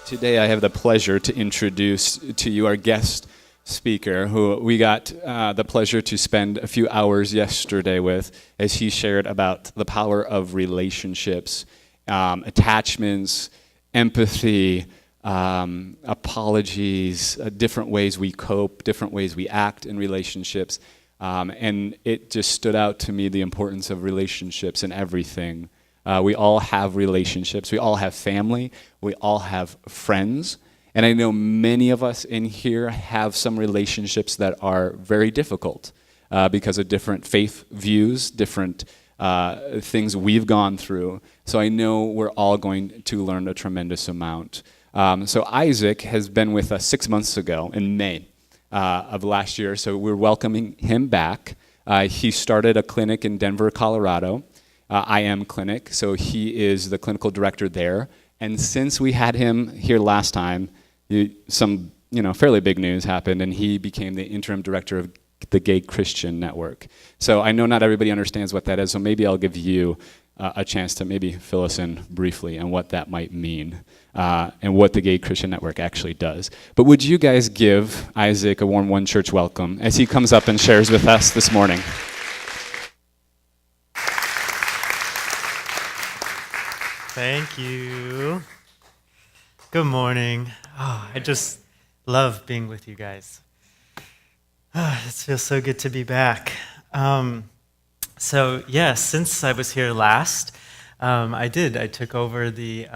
Today I have the pleasure to introduce to you our guest speaker, who we got the pleasure to spend a few hours yesterday with as he shared about the power of relationships, attachments, empathy, apologies, different ways we cope, different ways we act in relationships. And it just stood out to me the importance of relationships in everything. We all have relationships. We all have family. We all have friends. And I know many of us in here have some relationships that are very difficult because of different faith views, different things we've gone through. So I know we're all going to learn a tremendous amount. So Isaac has been with us 6 months ago in May of last year. So we're welcoming him back. He started a clinic in Denver, Colorado. I Am Clinic, so he is the clinical director there. And since we had him here last time, some fairly big news happened, and he became the interim director of the Gay Christian Network. So I know not everybody understands what that is, so maybe I'll give you a chance to maybe fill us in briefly on what that might mean and what the Gay Christian Network actually does. But would you guys give Isaac a warm One Church welcome as he comes up and shares with us this morning? Thank you. Good morning. Oh, I just love being with you guys. It feels so good to be back. Since I was here last, I took over the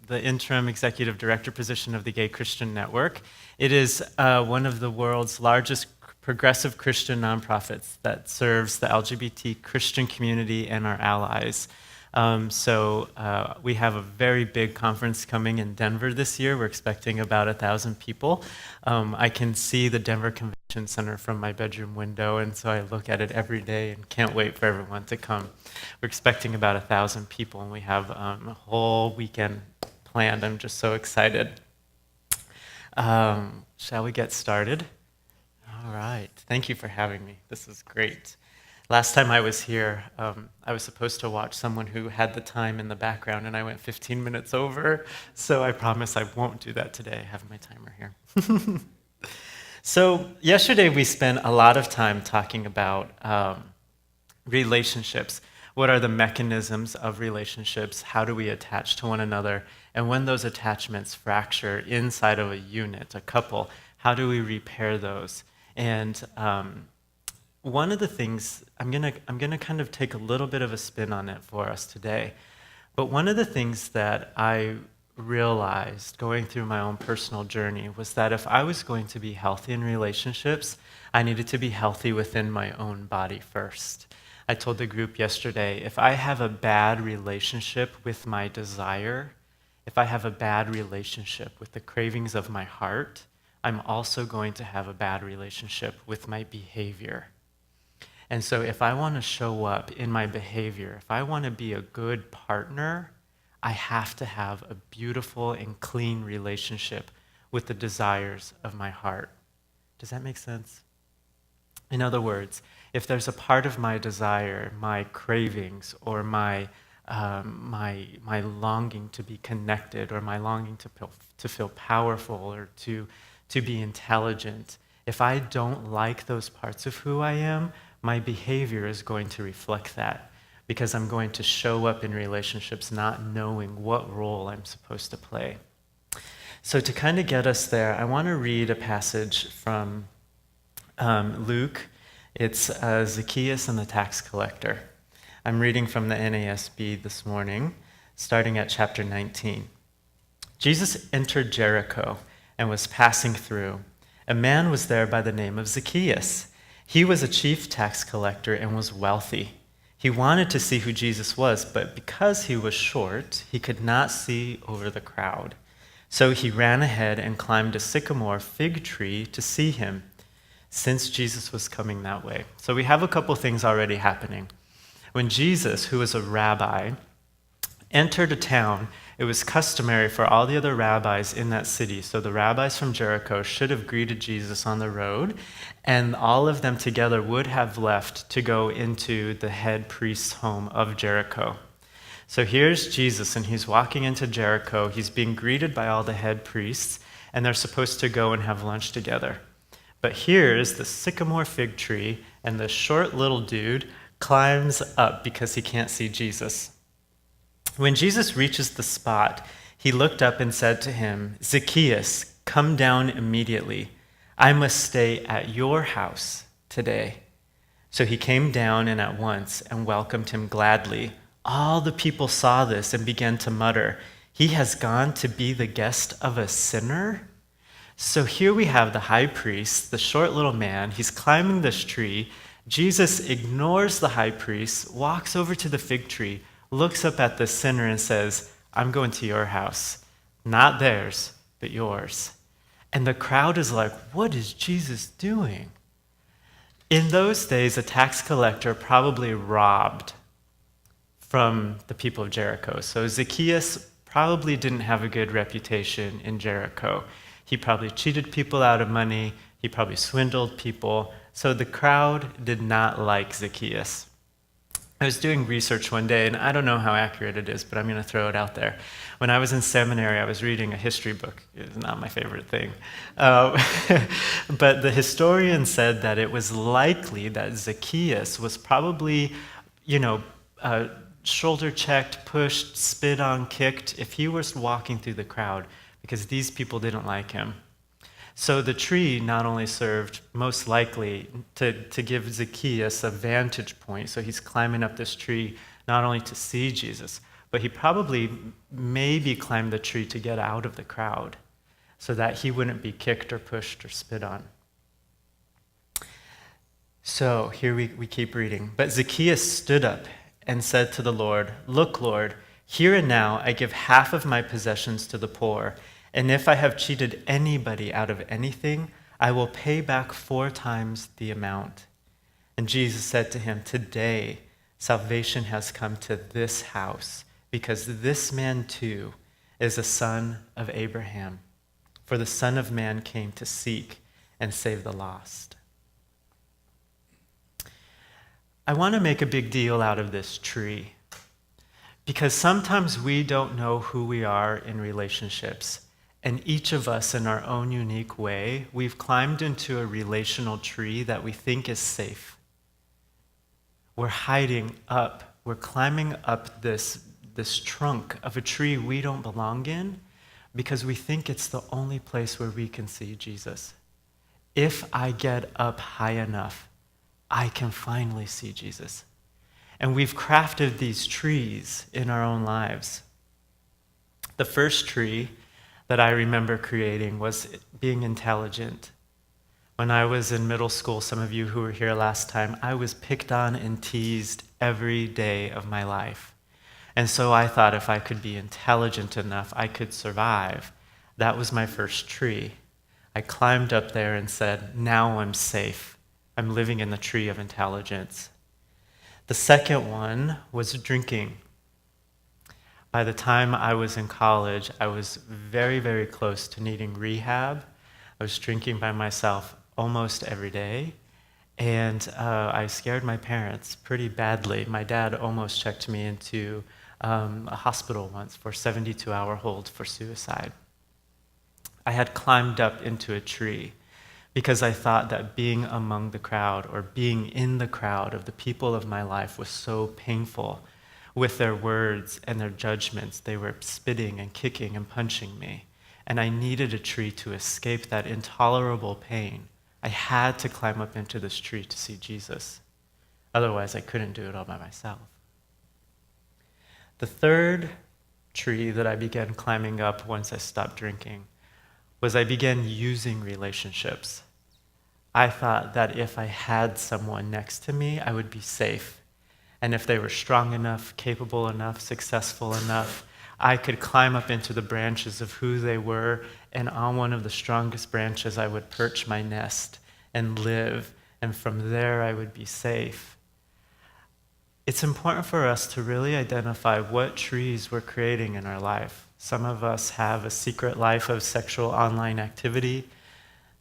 interim executive director position of the Gay Christian Network. It is one of the world's largest progressive Christian nonprofits that serves the LGBT Christian community and our allies. We have a very big conference coming in Denver this year. We're expecting about 1,000 people. I can see the Denver Convention Center from my bedroom window, and so I look at it every day and can't wait for everyone to come. We're expecting about 1,000 people, and we have a whole weekend planned. I'm just so excited. Shall we get started? All right. Thank you for having me. This is great. Last time I was here, I was supposed to watch someone who had the time in the background, and I went 15 minutes over, so I promise I won't do that today. I have my timer here. So yesterday we spent a lot of time talking about relationships. What are the mechanisms of relationships? How do we attach to one another? And when those attachments fracture inside of a unit, a couple, how do we repair those? And one of the things, I'm gonna kind of take a little bit of a spin on it for us today, but one of the things that I realized going through my own personal journey was that if I was going to be healthy in relationships, I needed to be healthy within my own body first. I told the group yesterday, if I have a bad relationship with my desire, if I have a bad relationship with the cravings of my heart, I'm also going to have a bad relationship with my behavior. And so if I want to show up in my behavior, if I want to be a good partner, I have to have a beautiful and clean relationship with the desires of my heart. Does that make sense? In other words, if there's a part of my desire, my cravings, or my longing to be connected, or my longing to feel powerful, or to be intelligent, if I don't like those parts of who I am, my behavior is going to reflect that, because I'm going to show up in relationships not knowing what role I'm supposed to play. So to kind of get us there, I want to read a passage from Luke. It's Zacchaeus and the tax collector. I'm reading from the NASB this morning, starting at chapter 19. Jesus entered Jericho and was passing through. A man was there by the name of Zacchaeus. He was a chief tax collector and was wealthy. He wanted to see who Jesus was, but because he was short, he could not see over the crowd. So he ran ahead and climbed a sycamore fig tree to see him, since Jesus was coming that way. So we have a couple things already happening. When Jesus, who was a rabbi, entered a town, it was customary for all the other rabbis in that city. So the rabbis from Jericho should have greeted Jesus on the road, and all of them together would have left to go into the head priest's home of Jericho. So here's Jesus, and he's walking into Jericho. He's being greeted by all the head priests, and they're supposed to go and have lunch together. But here's the sycamore fig tree, and the short little dude climbs up because he can't see Jesus. When Jesus reaches the spot, he looked up and said to him, "Zacchaeus, come down immediately. I must stay at your house today." So he came down and at once and welcomed him gladly. All the people saw this and began to mutter, "He has gone to be the guest of a sinner?" So here we have the high priest, the short little man. He's climbing this tree. Jesus ignores the high priest, walks over to the fig tree, looks up at the sinner and says, "I'm going to your house. Not theirs, but yours." And the crowd is like, what is Jesus doing? In those days, a tax collector probably robbed from the people of Jericho. So Zacchaeus probably didn't have a good reputation in Jericho. He probably cheated people out of money. He probably swindled people. So the crowd did not like Zacchaeus. I was doing research one day, and I don't know how accurate it is, but I'm going to throw it out there. When I was in seminary, I was reading a history book. It's not my favorite thing. But the historian said that it was likely that Zacchaeus was probably, shoulder checked, pushed, spit on, kicked if he was walking through the crowd, because these people didn't like him. So the tree not only served most likely to give Zacchaeus a vantage point, so he's climbing up this tree not only to see Jesus, but he probably maybe climbed the tree to get out of the crowd so that he wouldn't be kicked or pushed or spit on. So here we keep reading. But Zacchaeus stood up and said to the Lord, "Look, Lord, here and now I give half of my possessions to the poor. And if I have cheated anybody out of anything, I will pay back 4 times the amount." And Jesus said to him, "Today salvation has come to this house, because this man too is a son of Abraham. For the Son of Man came to seek and save the lost." I want to make a big deal out of this tree, because sometimes we don't know who we are in relationships. And each of us, in our own unique way, we've climbed into a relational tree that we think is safe. We're hiding up. We're climbing up this trunk of a tree we don't belong in because we think it's the only place where we can see Jesus. If I get up high enough, I can finally see Jesus. And we've crafted these trees in our own lives. The first tree that I remember creating was being intelligent. When I was in middle school, some of you who were here last time, I was picked on and teased every day of my life. And so I thought if I could be intelligent enough, I could survive. That was my first tree. I climbed up there and said, now I'm safe. I'm living in the tree of intelligence. The second one was drinking. By the time I was in college, I was very, very close to needing rehab. I was drinking by myself almost every day, and I scared my parents pretty badly. My dad almost checked me into a hospital once for 72-hour hold for suicide. I had climbed up into a tree because I thought that being among the crowd or being in the crowd of the people of my life was so painful. With their words and their judgments, they were spitting and kicking and punching me. And I needed a tree to escape that intolerable pain. I had to climb up into this tree to see Jesus. Otherwise, I couldn't do it all by myself. The third tree that I began climbing up once I stopped drinking was I began using relationships. I thought that if I had someone next to me, I would be safe. And if they were strong enough, capable enough, successful enough, I could climb up into the branches of who they were, and on one of the strongest branches, I would perch my nest and live, and from there I would be safe. It's important for us to really identify what trees we're creating in our life. Some of us have a secret life of sexual online activity.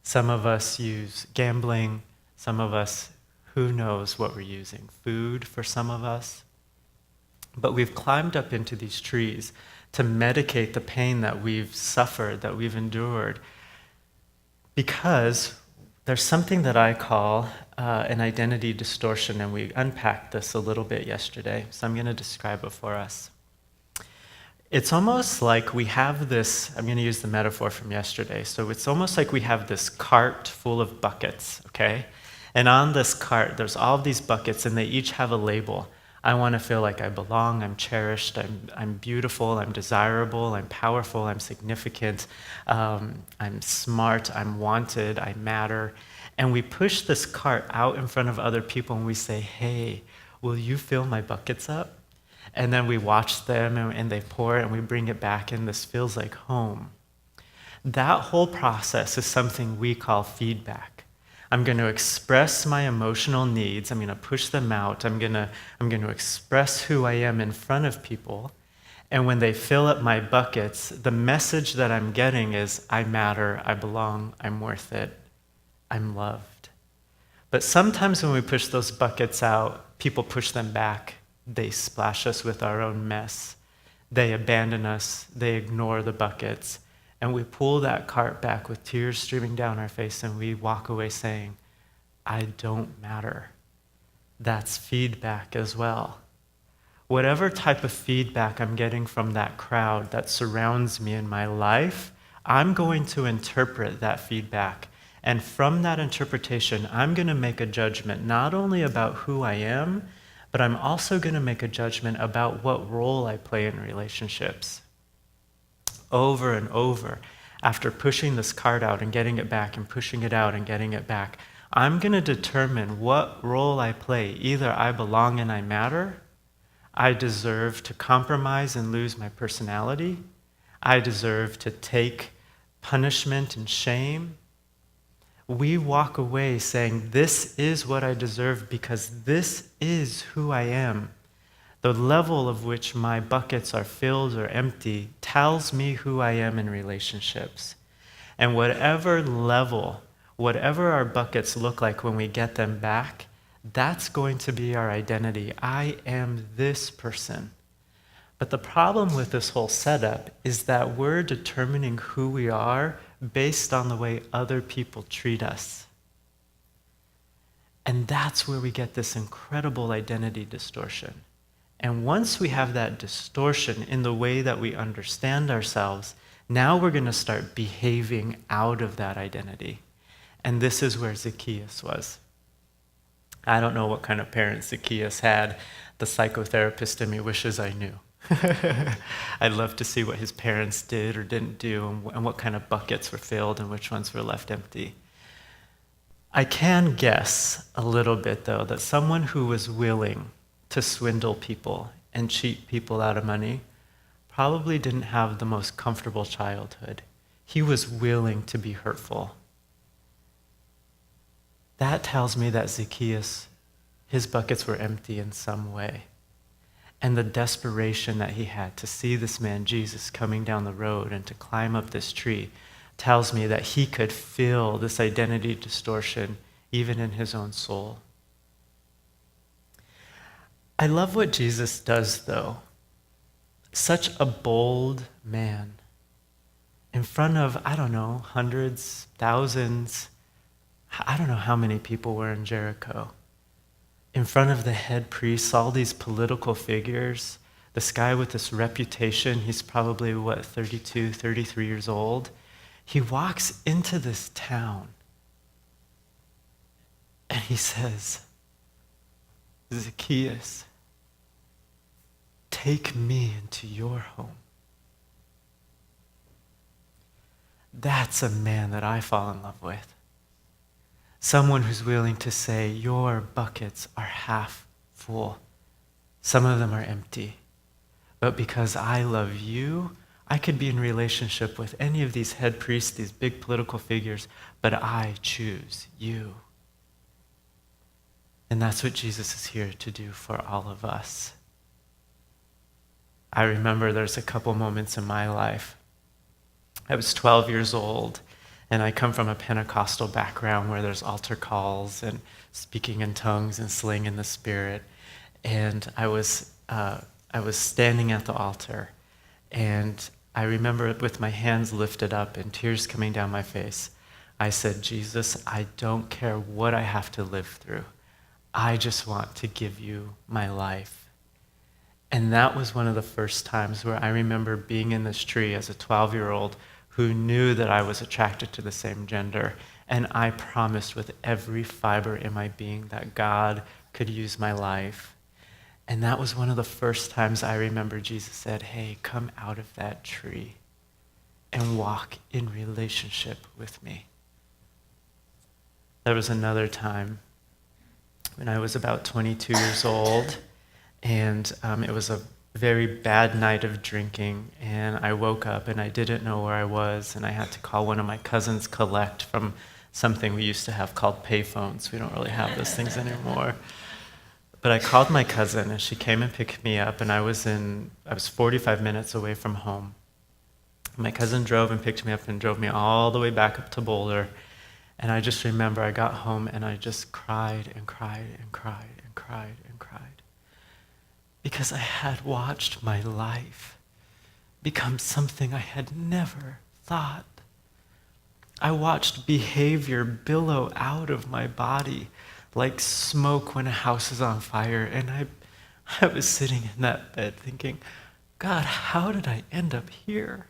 Some of us use gambling. Some of us, who knows what we're using? Food for some of us. But we've climbed up into these trees to medicate the pain that we've suffered, that we've endured, because there's something that I call an identity distortion, and we unpacked this a little bit yesterday, so I'm going to describe it for us. It's almost like we have this, I'm going to use the metaphor from yesterday, so it's almost like we have this cart full of buckets, okay? And on this cart, there's all of these buckets, and they each have a label. I want to feel like I belong, I'm cherished, I'm beautiful, I'm desirable, I'm powerful, I'm significant, I'm smart, I'm wanted, I matter. And we push this cart out in front of other people and we say, hey, will you fill my buckets up? And then we watch them and they pour it and we bring it back and this feels like home. That whole process is something we call feedback. I'm going to express my emotional needs. I'm going to push them out. I'm going to express who I am in front of people. And when they fill up my buckets, the message that I'm getting is, I matter, I belong, I'm worth it, I'm loved. But sometimes when we push those buckets out, people push them back. They splash us with our own mess. They abandon us. They ignore the buckets. And we pull that cart back with tears streaming down our face and we walk away saying, I don't matter. That's feedback as well. Whatever type of feedback I'm getting from that crowd that surrounds me in my life, I'm going to interpret that feedback. And from that interpretation, I'm going to make a judgment not only about who I am, but I'm also going to make a judgment about what role I play in relationships. Over and over, after pushing this cart out and getting it back and pushing it out and getting it back, I'm going to determine what role I play. Either I belong and I matter, I deserve to compromise and lose my personality, I deserve to take punishment and shame. We walk away saying, this is what I deserve because this is who I am. The level of which my buckets are filled or empty tells me who I am in relationships. And whatever level, whatever our buckets look like when we get them back, that's going to be our identity. I am this person. But the problem with this whole setup is that we're determining who we are based on the way other people treat us. And that's where we get this incredible identity distortion. And once we have that distortion in the way that we understand ourselves, now we're going to start behaving out of that identity. And this is where Zacchaeus was. I don't know what kind of parents Zacchaeus had. The psychotherapist in me wishes I knew. I'd love to see what his parents did or didn't do and what kind of buckets were filled and which ones were left empty. I can guess a little bit, though, that someone who was willing to swindle people and cheat people out of money probably didn't have the most comfortable childhood. He was willing to be hurtful. That tells me that Zacchaeus, his buckets were empty in some way. And the desperation that he had to see this man, Jesus, coming down the road and to climb up this tree tells me that he could feel this identity distortion even in his own soul. I love what Jesus does, though. Such a bold man in front of, I don't know, hundreds, thousands, I don't know how many people were in Jericho. In front of the head priests, all these political figures, this guy with this reputation, he's probably, 32, 33 years old. He walks into this town and he says, Zacchaeus, take me into your home. That's a man that I fall in love with. Someone who's willing to say, your buckets are half full. Some of them are empty. But because I love you, I could be in relationship with any of these head priests, these big political figures, but I choose you. And that's what Jesus is here to do for all of us. I remember there's a couple moments in my life. I was 12 years old, and I come from a Pentecostal background where there's altar calls and speaking in tongues and slaying in the Spirit. And I was I was standing at the altar, and I remember with my hands lifted up and tears coming down my face, I said, Jesus, I don't care what I have to live through. I just want to give you my life. And that was one of the first times where I remember being in this tree as a 12-year-old who knew that I was attracted to the same gender. And I promised with every fiber in my being that God could use my life. And that was one of the first times I remember Jesus said, hey, come out of that tree and walk in relationship with me. There was another time when I was about 22 years old, and it was a very bad night of drinking, and I woke up and I didn't know where I was, and I had to call one of my cousins collect from something we used to have called payphones. We don't really have those things anymore. But I called my cousin, and she came and picked me up, and I was 45 minutes away from home. My cousin drove and picked me up and drove me all the way back up to Boulder. And I just remember I got home and I just cried and cried and cried and cried and cried. Because I had watched my life become something I had never thought. I watched behavior billow out of my body like smoke when a house is on fire. And I was sitting in that bed thinking, God, how did I end up here?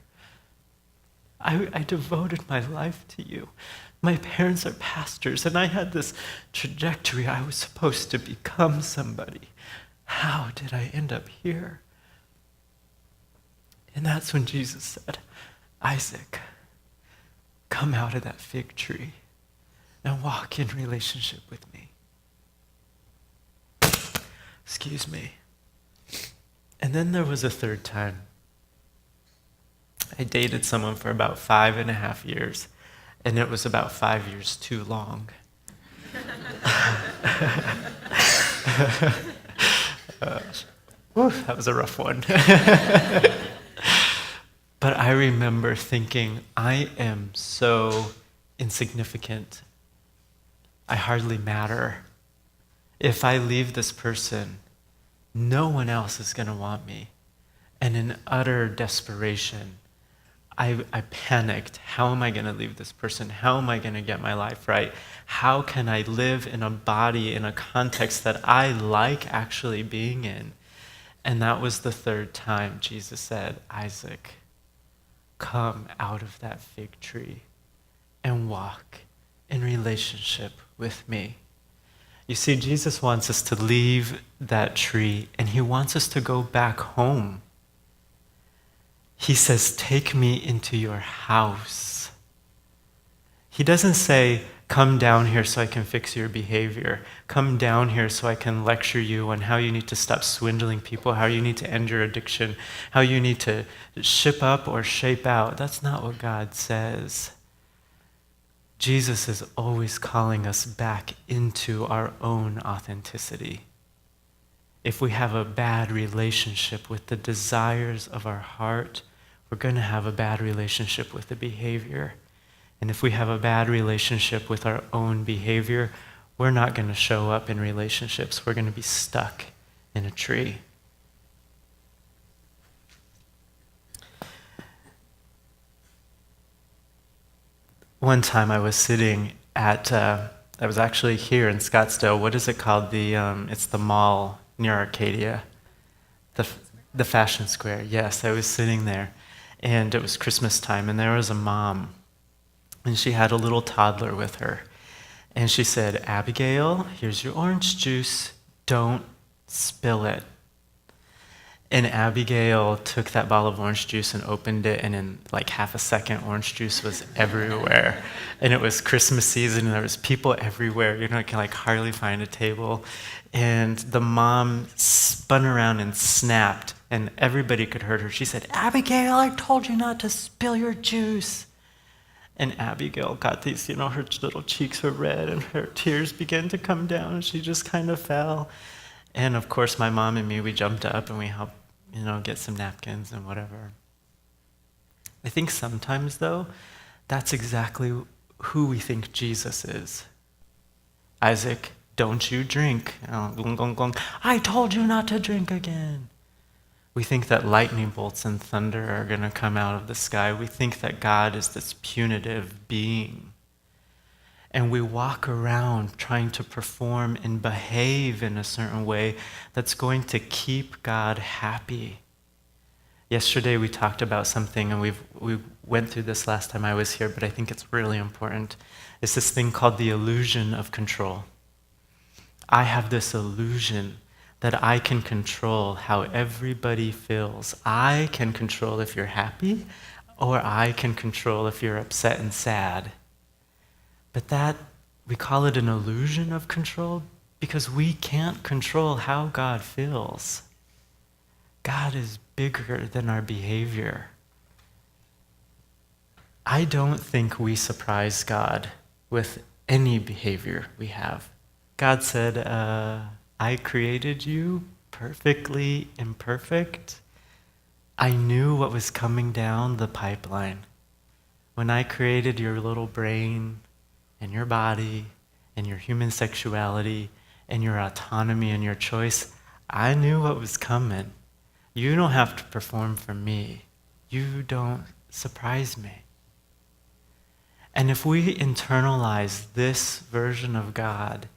I devoted my life to you. My parents are pastors, and I had this trajectory. I was supposed to become somebody. How did I end up here? And that's when Jesus said, Isaac, come out of that fig tree and walk in relationship with me. Excuse me. And then there was a third time. I dated someone for about 5.5 years, and it was about 5 years too long. That was a rough one. But I remember thinking, I am so insignificant. I hardly matter. If I leave this person, no one else is going to want me. And in utter desperation, I panicked. How am I going to leave this person? How am I going to get my life right? How can I live in a body, in a context that I like actually being in? And that was the third time Jesus said, Isaac, come out of that fig tree and walk in relationship with me. You see, Jesus wants us to leave that tree, and he wants us to go back home. He says, take me into your house. He doesn't say, come down here so I can fix your behavior. Come down here so I can lecture you on how you need to stop swindling people, how you need to end your addiction, how you need to ship up or shape out. That's not what God says. Jesus is always calling us back into our own authenticity. If we have a bad relationship with the desires of our heart, we're going to have a bad relationship with the behavior. And if we have a bad relationship with our own behavior, we're not going to show up in relationships. We're going to be stuck in a tree. One time I was sitting at, I was actually here in Scottsdale. What is it called? It's the mall near Arcadia, the Fashion Square. Yes, I was sitting there, and it was Christmas time, and there was a mom, and she had a little toddler with her, and she said, Abigail, here's your orange juice. Don't spill it. And Abigail took that bottle of orange juice and opened it, and in like half a second, orange juice was everywhere. And it was Christmas season, and there was people everywhere. You know, you can like hardly find a table. And the mom spun around and snapped, and everybody could hear her. She said, Abigail, I told you not to spill your juice. And Abigail got these, her little cheeks were red, and her tears began to come down, and she just kind of fell. And of course, my mom and me, we jumped up and we helped, get some napkins and whatever. I think sometimes, though, that's exactly who we think Jesus is. Isaac, don't you drink. I told you not to drink again. We think that lightning bolts and thunder are going to come out of the sky. We think that God is this punitive being. And we walk around trying to perform and behave in a certain way that's going to keep God happy. Yesterday we talked about something, and we went through this last time I was here, but I think it's really important. It's this thing called the illusion of control. I have this illusion that I can control how everybody feels. I can control if you're happy, or I can control if you're upset and sad. But that, we call it an illusion of control because we can't control how God feels. God is bigger than our behavior. I don't think we surprise God with any behavior we have. God said, I created you perfectly imperfect. I knew what was coming down the pipeline. When I created your little brain and your body and your human sexuality and your autonomy and your choice, I knew what was coming. You don't have to perform for me. You don't surprise me. And if we internalize this version of God,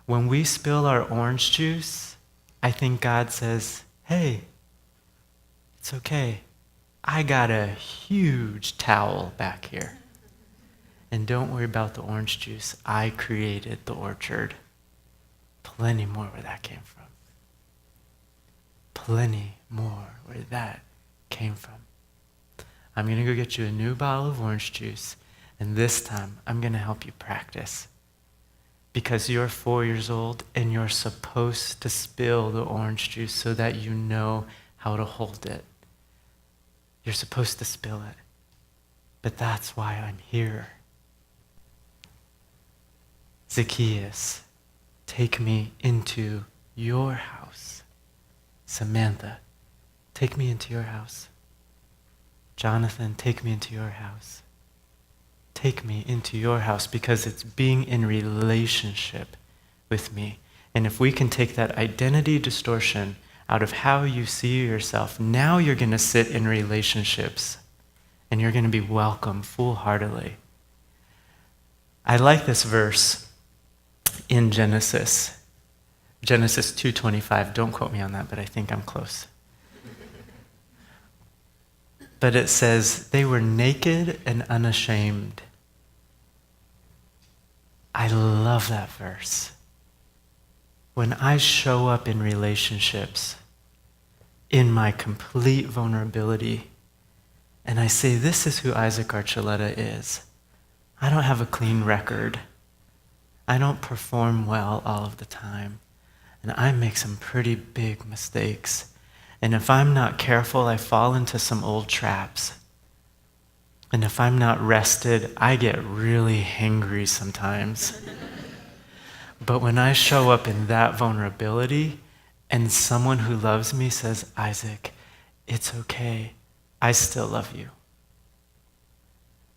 when we spill our orange juice, I think God says, hey, it's okay. I got a huge towel back here. And don't worry about the orange juice. I created the orchard. Plenty more where that came from. Plenty more where that came from. I'm going to go get you a new bottle of orange juice, and this time I'm going to help you practice. Because you're 4 years old and you're supposed to spill the orange juice so that you know how to hold it. You're supposed to spill it. But that's why I'm here. Zacchaeus, take me into your house. Samantha, take me into your house. Jonathan, take me into your house. Take me into your house, because it's being in relationship with me. And if we can take that identity distortion out of how you see yourself, now you're going to sit in relationships and you're going to be welcome full-heartedly. I like this verse in Genesis 2:25. Don't quote me on that, but I think I'm close. But it says, they were naked and unashamed. I love that verse. When I show up in relationships in my complete vulnerability, and I say, this is who Isaac Archuleta is. I don't have a clean record. I don't perform well all of the time. And I make some pretty big mistakes. And if I'm not careful, I fall into some old traps. And if I'm not rested, I get really hangry sometimes. But when I show up in that vulnerability, and someone who loves me says, Isaac, it's okay. I still love you.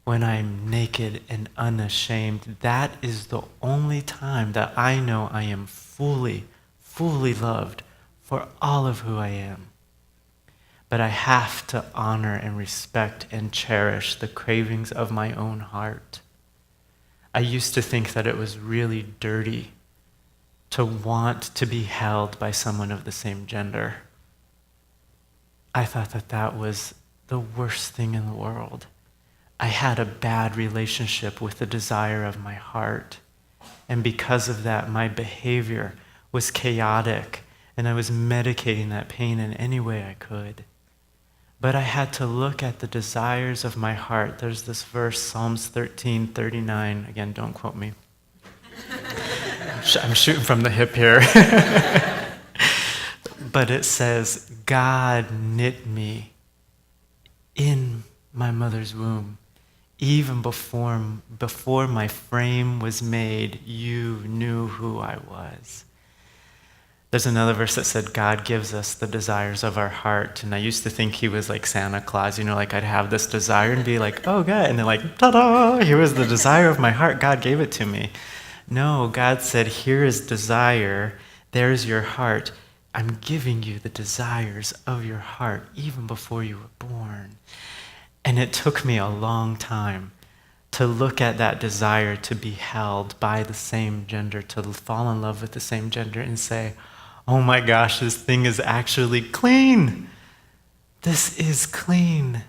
When I'm naked and unashamed, that is the only time that I know I am fully loved for all of who I am. But I have to honor and respect and cherish the cravings of my own heart. I used to think that it was really dirty to want to be held by someone of the same gender. I thought that that was the worst thing in the world. I had a bad relationship with the desire of my heart. And because of that, my behavior was chaotic, and I was medicating that pain in any way I could. But I had to look at the desires of my heart. There's this verse, Psalms 13:39. Again, don't quote me. I'm shooting from the hip here. But it says, God knit me in my mother's womb. Even before my frame was made, you knew who I was. There's another verse that said, God gives us the desires of our heart. And I used to think he was like Santa Claus, like I'd have this desire and be like, oh God. And then like, ta-da, here was the desire of my heart. God gave it to me. No, God said, here is desire. There's your heart. I'm giving you the desires of your heart even before you were born. And it took me a long time to look at that desire to be held by the same gender, to fall in love with the same gender and say, oh my gosh, this thing is actually clean. This is clean.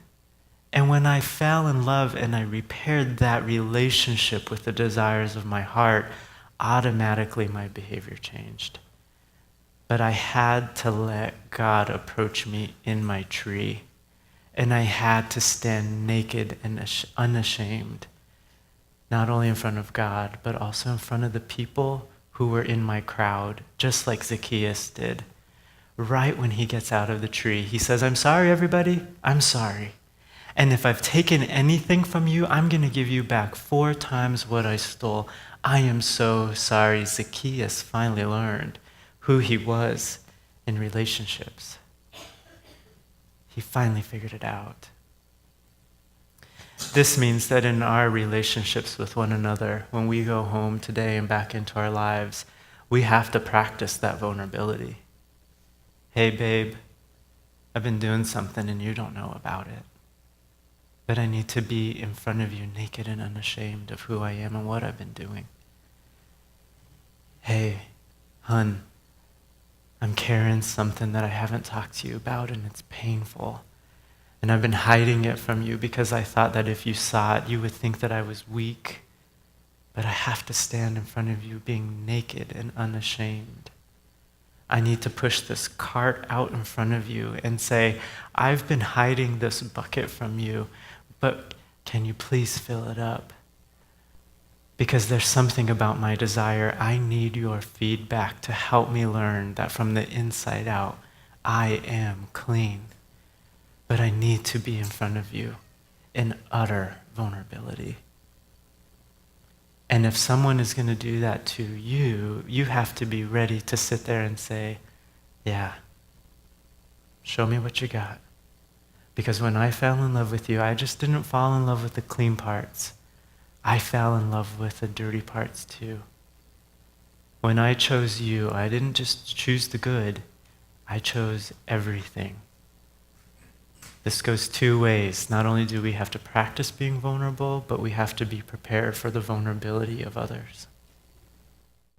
And when I fell in love and I repaired that relationship with the desires of my heart, automatically my behavior changed. But I had to let God approach me in my tree. And I had to stand naked and unashamed, not only in front of God, but also in front of the people who were in my crowd, just like Zacchaeus did. Right when he gets out of the tree, he says, I'm sorry, everybody. I'm sorry. And if I've taken anything from you, I'm going to give you back 4 times what I stole. I am so sorry. Zacchaeus finally learned who he was in relationships. He finally figured it out. This means that in our relationships with one another, when we go home today and back into our lives, we have to practice that vulnerability. Hey, babe, I've been doing something and you don't know about it. But I need to be in front of you naked and unashamed of who I am and what I've been doing. Hey, hun, I'm carrying something that I haven't talked to you about and it's painful. And I've been hiding it from you because I thought that if you saw it, you would think that I was weak. But I have to stand in front of you being naked and unashamed. I need to push this cart out in front of you and say, I've been hiding this bucket from you, but can you please fill it up? Because there's something about my desire. I need your feedback to help me learn that from the inside out, I am clean. But I need to be in front of you in utter vulnerability. And if someone is going to do that to you, you have to be ready to sit there and say, yeah, show me what you got. Because when I fell in love with you, I just didn't fall in love with the clean parts. I fell in love with the dirty parts too. When I chose you, I didn't just choose the good, I chose everything. This goes 2 ways. Not only do we have to practice being vulnerable, but we have to be prepared for the vulnerability of others.